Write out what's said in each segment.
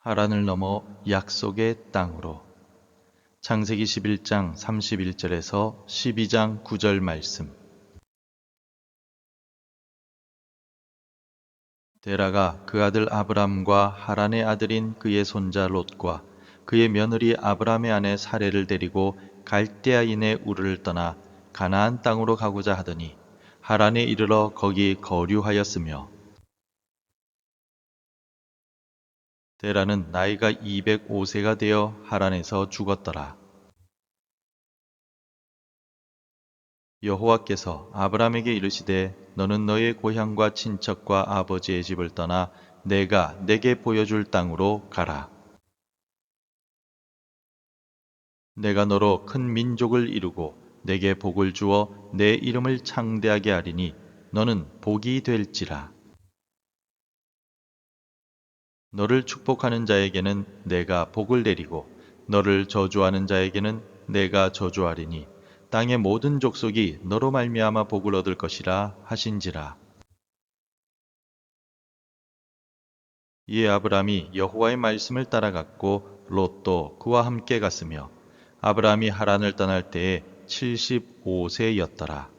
하란을 넘어 약속의 땅으로. 창세기 11장 31절에서 12장 9절 말씀. 데라가 그 아들 아브람과 하란의 아들인 그의 손자 롯과 그의 며느리 아브람의 아내 사레를 데리고 갈대아인의 우르를 떠나 가나안 땅으로 가고자 하더니 하란에 이르러 거기 거류하였으며, 데라는 나이가 205세가 되어 하란에서 죽었더라. 여호와께서 아브람에게 이르시되 너는 너의 고향과 친척과 아버지의 집을 떠나 내가 내게 보여줄 땅으로 가라. 내가 너로 큰 민족을 이루고 내게 복을 주어 내 이름을 창대하게 하리니 너는 복이 될지라. 너를 축복하는 자에게는 내가 복을 내리고 너를 저주하는 자에게는 내가 저주하리니 땅의 모든 족속이 너로 말미암아 복을 얻을 것이라 하신지라. 이에 아브람이 여호와의 말씀을 따라갔고 롯도 그와 함께 갔으며 아브람이 하란을 떠날 때에 75세였더라.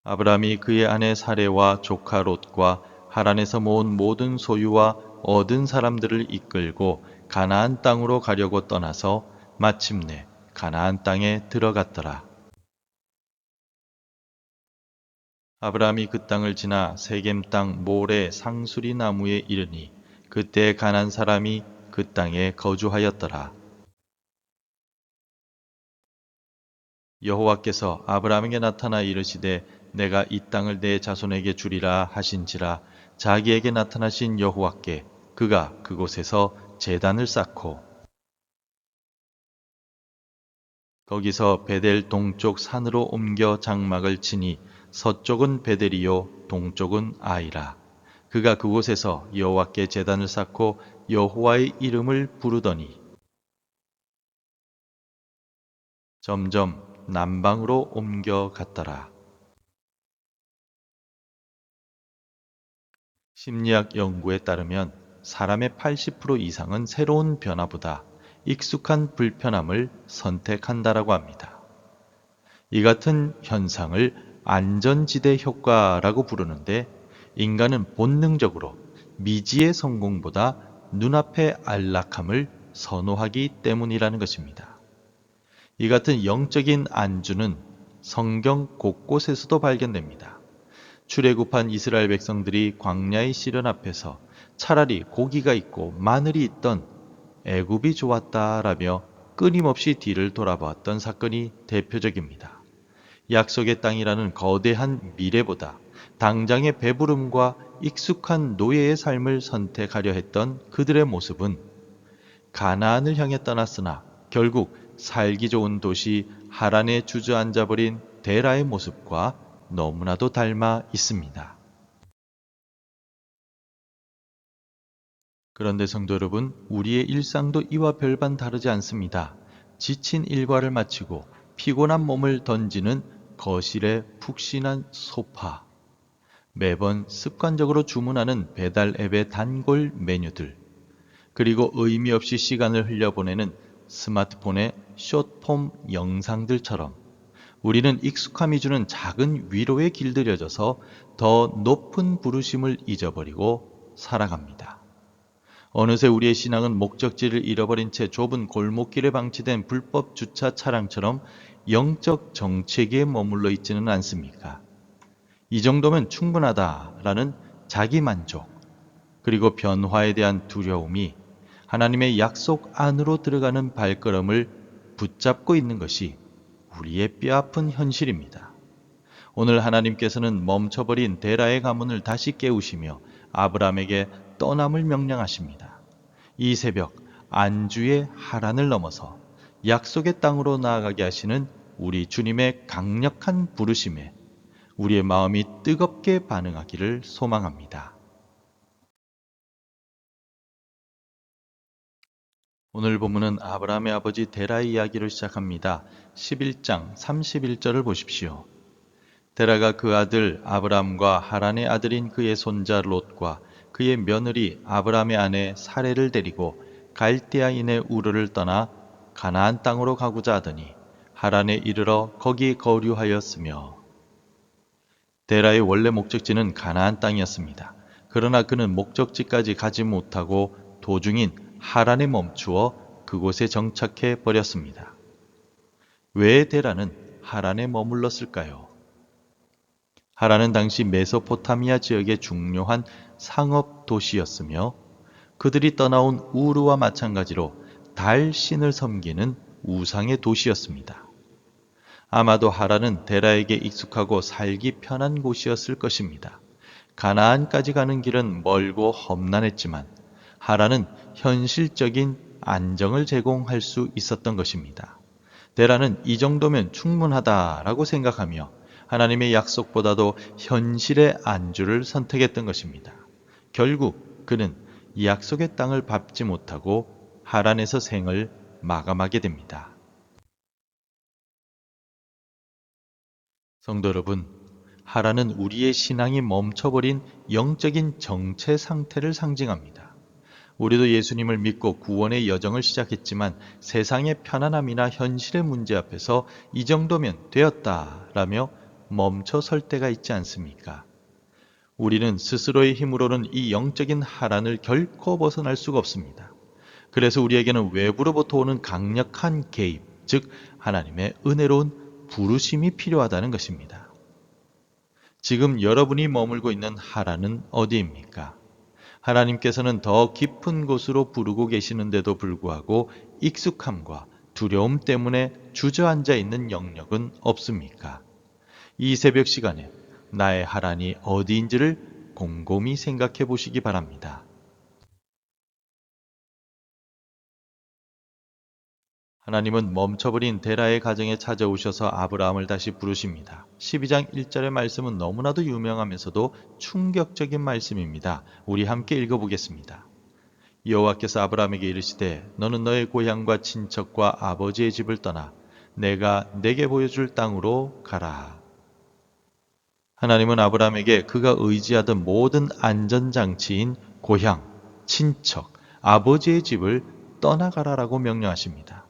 아브람이 그의 아내 사레와 조카 롯과 하란에서 모은 모든 소유와 얻은 사람들을 이끌고 가나안 땅으로 가려고 떠나서 마침내 가나안 땅에 들어갔더라. 아브람이 그 땅을 지나 세겜 땅 모레 상수리 나무에 이르니 그때 가난 사람이 그 땅에 거주하였더라. 여호와께서 아브람에게 나타나 이르시되 내가 이 땅을 내 자손에게 주리라 하신지라. 자기에게 나타나신 여호와께 그가 그곳에서 제단을 쌓고 거기서 베델 동쪽 산으로 옮겨 장막을 치니 서쪽은 베델이요 동쪽은 아이라. 그가 그곳에서 여호와께 제단을 쌓고 여호와의 이름을 부르더니 점점 남방으로 옮겨갔더라. 심리학 연구에 따르면 사람의 80% 이상은 새로운 변화보다 익숙한 불편함을 선택한다라고 합니다. 이 같은 현상을 안전지대 효과라고 부르는데, 인간은 본능적으로 미지의 성공보다 눈앞의 안락함을 선호하기 때문이라는 것입니다. 이 같은 영적인 안주는 성경 곳곳에서도 발견됩니다. 출애굽한 이스라엘 백성들이 광야의 시련 앞에서 차라리 고기가 있고 마늘이 있던 애굽이 좋았다라며 끊임없이 뒤를 돌아보았던 사건이 대표적입니다. 약속의 땅이라는 거대한 미래보다 당장의 배부름과 익숙한 노예의 삶을 선택하려 했던 그들의 모습은 가나안을 향해 떠났으나 결국 살기 좋은 도시 하란에 주저앉아 버린 데라의 모습과 너무나도 닮아 있습니다. 그런데 성도 여러분, 우리의 일상도 이와 별반 다르지 않습니다. 지친 일과를 마치고 피곤한 몸을 던지는 거실에 푹신한 소파, 매번 습관적으로 주문하는 배달 앱의 단골 메뉴들, 그리고 의미 없이 시간을 흘려보내는 스마트폰의 숏폼 영상들처럼 우리는 익숙함이 주는 작은 위로에 길들여져서 더 높은 부르심을 잊어버리고 살아갑니다. 어느새 우리의 신앙은 목적지를 잃어버린 채 좁은 골목길에 방치된 불법 주차 차량처럼 영적 정체기에 머물러 있지는 않습니까? 이 정도면 충분하다라는 자기만족, 그리고 변화에 대한 두려움이 하나님의 약속 안으로 들어가는 발걸음을 붙잡고 있는 것이 우리의 뼈아픈 현실입니다. 오늘 하나님께서는 멈춰버린 데라의 가문을 다시 깨우시며 아브람에게 떠남을 명령하십니다. 이 새벽 안주의 하란을 넘어서 약속의 땅으로 나아가게 하시는 우리 주님의 강력한 부르심에 우리의 마음이 뜨겁게 반응하기를 소망합니다. 오늘 본문은 아브라함의 아버지 데라의 이야기를 시작합니다. 11장 31절을 보십시오. 데라가 그 아들 아브람과 하란의 아들인 그의 손자 롯과 그의 며느리 아브람의 아내 사레를 데리고 갈대아인의 우르를 떠나 가나안 땅으로 가고자 하더니 하란에 이르러 거기 거류하였으며 데라의 원래 목적지는 가나안 땅이었습니다. 그러나 그는 목적지까지 가지 못하고 도중인 하란에 멈추어 그곳에 정착해 버렸습니다. 왜 데라는 하란에 머물렀을까요? 하란은 당시 메소포타미아 지역의 중요한 상업 도시였으며 그들이 떠나온 우르와 마찬가지로 달 신을 섬기는 우상의 도시였습니다. 아마도 하란은 데라에게 익숙하고 살기 편한 곳이었을 것입니다. 가나안까지 가는 길은 멀고 험난했지만 하란은 현실적인 안정을 제공할 수 있었던 것입니다. 데라는 이 정도면 충분하다라고 생각하며 하나님의 약속보다도 현실의 안주를 선택했던 것입니다. 결국 그는 이 약속의 땅을 밟지 못하고 하란에서 생을 마감하게 됩니다. 성도 여러분, 하란은 우리의 신앙이 멈춰버린 영적인 정체 상태를 상징합니다. 우리도 예수님을 믿고 구원의 여정을 시작했지만 세상의 편안함이나 현실의 문제 앞에서 이 정도면 되었다라며 멈춰 설 때가 있지 않습니까? 우리는 스스로의 힘으로는 이 영적인 하란을 결코 벗어날 수가 없습니다. 그래서 우리에게는 외부로부터 오는 강력한 개입, 즉 하나님의 은혜로운 부르심이 필요하다는 것입니다. 지금 여러분이 머물고 있는 하란은 어디입니까? 하나님께서는 더 깊은 곳으로 부르고 계시는데도 불구하고 익숙함과 두려움 때문에 주저앉아 있는 영역은 없습니까? 이 새벽 시간에 나의 하란이 어디인지를 곰곰이 생각해 보시기 바랍니다. 하나님은 멈춰버린 데라의 가정에 찾아오셔서 아브라함을 다시 부르십니다. 12장 1절의 말씀은 너무나도 유명하면서도 충격적인 말씀입니다. 우리 함께 읽어보겠습니다. 여호와께서 아브라함에게 이르시되 너는 너의 고향과 친척과 아버지의 집을 떠나 내가 내게 보여줄 땅으로 가라. 하나님은 아브라함에게 그가 의지하던 모든 안전장치인 고향, 친척, 아버지의 집을 떠나가라라고 명령하십니다.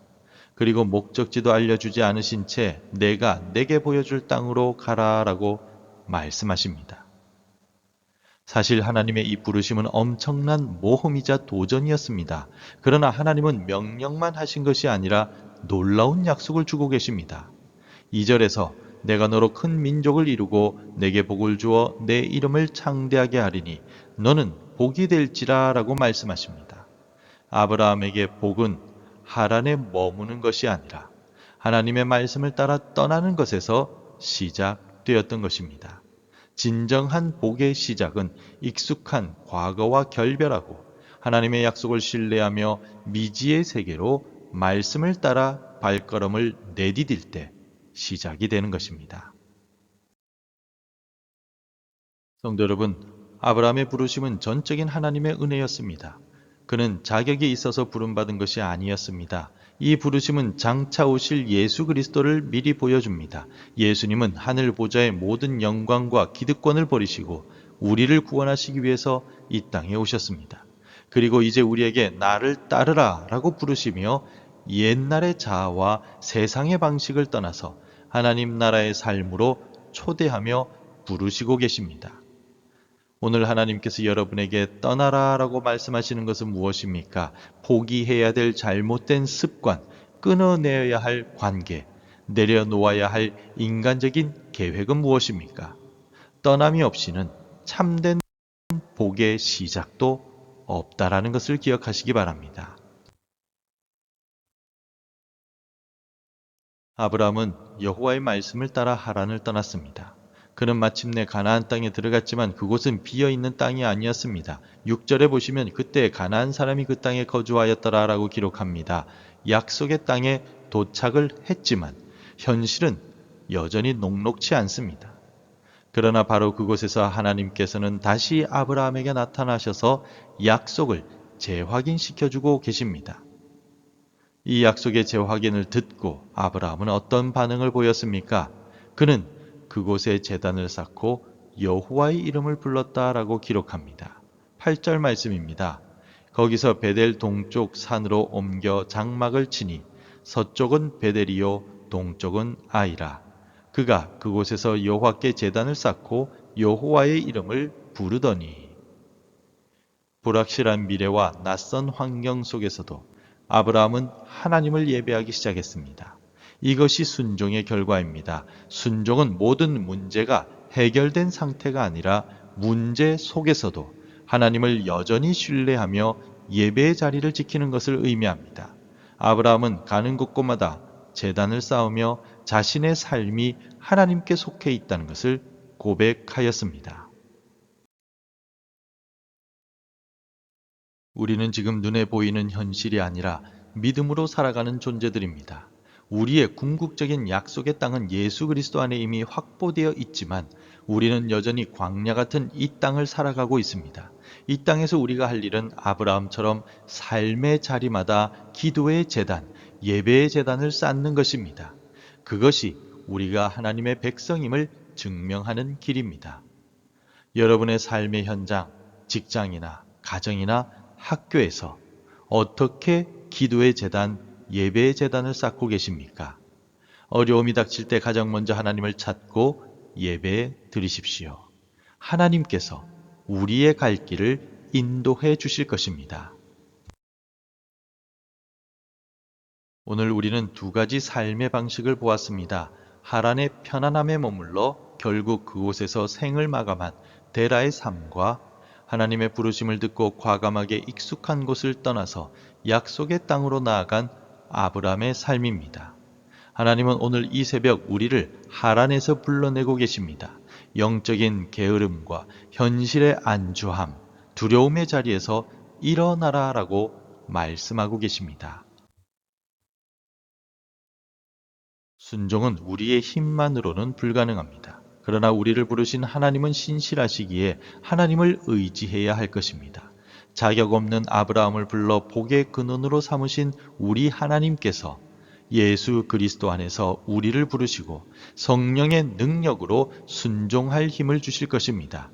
그리고 목적지도 알려주지 않으신 채 내가 내게 보여줄 땅으로 가라라고 말씀하십니다. 사실 하나님의 이 부르심은 엄청난 모험이자 도전이었습니다. 그러나 하나님은 명령만 하신 것이 아니라 놀라운 약속을 주고 계십니다. 2절에서 내가 너로 큰 민족을 이루고 내게 복을 주어 내 이름을 창대하게 하리니 너는 복이 될지라 라고 말씀하십니다. 아브라함에게 복은 하란에 머무는 것이 아니라 하나님의 말씀을 따라 떠나는 것에서 시작되었던 것입니다. 진정한 복의 시작은 익숙한 과거와 결별하고 하나님의 약속을 신뢰하며 미지의 세계로 말씀을 따라 발걸음을 내디딜 때 시작이 되는 것입니다. 성도 여러분, 아브라함의 부르심은 전적인 하나님의 은혜였습니다. 그는 자격이 있어서 부름받은 것이 아니었습니다. 이 부르심은 장차 오실 예수 그리스도를 미리 보여줍니다. 예수님은 하늘 보좌의 모든 영광과 기득권을 버리시고 우리를 구원하시기 위해서 이 땅에 오셨습니다. 그리고 이제 우리에게 나를 따르라 라고 부르시며 옛날의 자아와 세상의 방식을 떠나서 하나님 나라의 삶으로 초대하며 부르시고 계십니다. 오늘 하나님께서 여러분에게 떠나라 라고 말씀하시는 것은 무엇입니까? 포기해야 될 잘못된 습관, 끊어내어야 할 관계, 내려놓아야 할 인간적인 계획은 무엇입니까? 떠남이 없이는 참된 복의 시작도 없다라는 것을 기억하시기 바랍니다. 아브라함은 여호와의 말씀을 따라 하란을 떠났습니다. 그는 마침내 가나안 땅에 들어갔지만 그곳은 비어있는 땅이 아니었습니다. 6절에 보시면 그때 가나안 사람이 그 땅에 거주하였더라라고 기록합니다. 약속의 땅에 도착을 했지만 현실은 여전히 녹록치 않습니다. 그러나 바로 그곳에서 하나님께서는 다시 아브라함에게 나타나셔서 약속을 재확인시켜주고 계십니다. 이 약속의 재확인을 듣고 아브라함은 어떤 반응을 보였습니까? 그는 그곳에 제단을 쌓고 여호와의 이름을 불렀다라고 기록합니다. 8절 말씀입니다. 거기서 베델 동쪽 산으로 옮겨 장막을 치니 서쪽은 베델이요 동쪽은 아이라. 그가 그곳에서 여호와께 제단을 쌓고 여호와의 이름을 부르더니. 불확실한 미래와 낯선 환경 속에서도 아브라함은 하나님을 예배하기 시작했습니다. 이것이 순종의 결과입니다. 순종은 모든 문제가 해결된 상태가 아니라 문제 속에서도 하나님을 여전히 신뢰하며 예배의 자리를 지키는 것을 의미합니다. 아브라함은 가는 곳곳마다 제단을 쌓으며 자신의 삶이 하나님께 속해 있다는 것을 고백하였습니다. 우리는 지금 눈에 보이는 현실이 아니라 믿음으로 살아가는 존재들입니다. 우리의 궁극적인 약속의 땅은 예수 그리스도 안에 이미 확보되어 있지만 우리는 여전히 광야 같은 이 땅을 살아가고 있습니다. 이 땅에서 우리가 할 일은 아브라함처럼 삶의 자리마다 기도의 제단, 예배의 제단을 쌓는 것입니다. 그것이 우리가 하나님의 백성임을 증명하는 길입니다. 여러분의 삶의 현장, 직장이나 가정이나 학교에서 어떻게 기도의 제단, 예배의 제단을 쌓고 계십니까? 어려움이 닥칠 때 가장 먼저 하나님을 찾고 예배 드리십시오. 하나님께서 우리의 갈 길을 인도해 주실 것입니다. 오늘 우리는 두 가지 삶의 방식을 보았습니다. 하란의 편안함에 머물러 결국 그곳에서 생을 마감한 데라의 삶과 하나님의 부르심을 듣고 과감하게 익숙한 곳을 떠나서 약속의 땅으로 나아간 아브라함의 삶입니다. 하나님은 오늘 이 새벽 우리를 하란에서 불러내고 계십니다. 영적인 게으름과 현실의 안주함, 두려움의 자리에서 일어나라라고 말씀하고 계십니다. 순종은 우리의 힘만으로는 불가능합니다. 그러나 우리를 부르신 하나님은 신실하시기에 하나님을 의지해야 할 것입니다. 자격 없는 아브라함을 불러 복의 근원으로 삼으신 우리 하나님께서 예수 그리스도 안에서 우리를 부르시고 성령의 능력으로 순종할 힘을 주실 것입니다.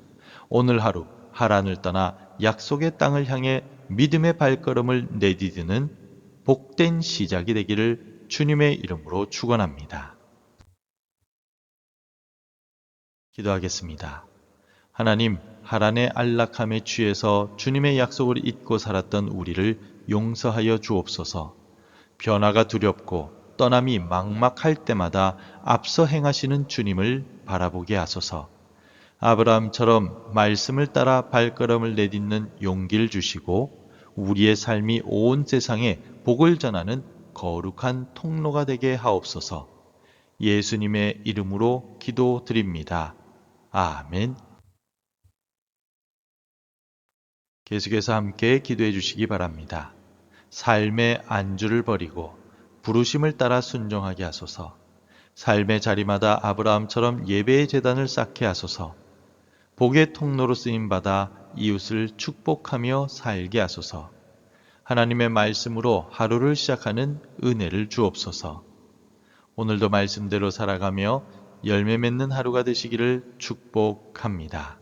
오늘 하루 하란을 떠나 약속의 땅을 향해 믿음의 발걸음을 내디디는 복된 시작이 되기를 주님의 이름으로 축원합니다. 기도하겠습니다. 하나님, 하란의 안락함에 취해서 주님의 약속을 잊고 살았던 우리를 용서하여 주옵소서. 변화가 두렵고 떠남이 막막할 때마다 앞서 행하시는 주님을 바라보게 하소서. 아브라함처럼 말씀을 따라 발걸음을 내딛는 용기를 주시고 우리의 삶이 온 세상에 복을 전하는 거룩한 통로가 되게 하옵소서. 예수님의 이름으로 기도드립니다. 아멘. 계속해서 함께 기도해 주시기 바랍니다. 삶의 안주를 버리고 부르심을 따라 순종하게 하소서. 삶의 자리마다 아브라함처럼 예배의 제단을 쌓게 하소서. 복의 통로로 쓰임받아 이웃을 축복하며 살게 하소서. 하나님의 말씀으로 하루를 시작하는 은혜를 주옵소서. 오늘도 말씀대로 살아가며 열매 맺는 하루가 되시기를 축복합니다.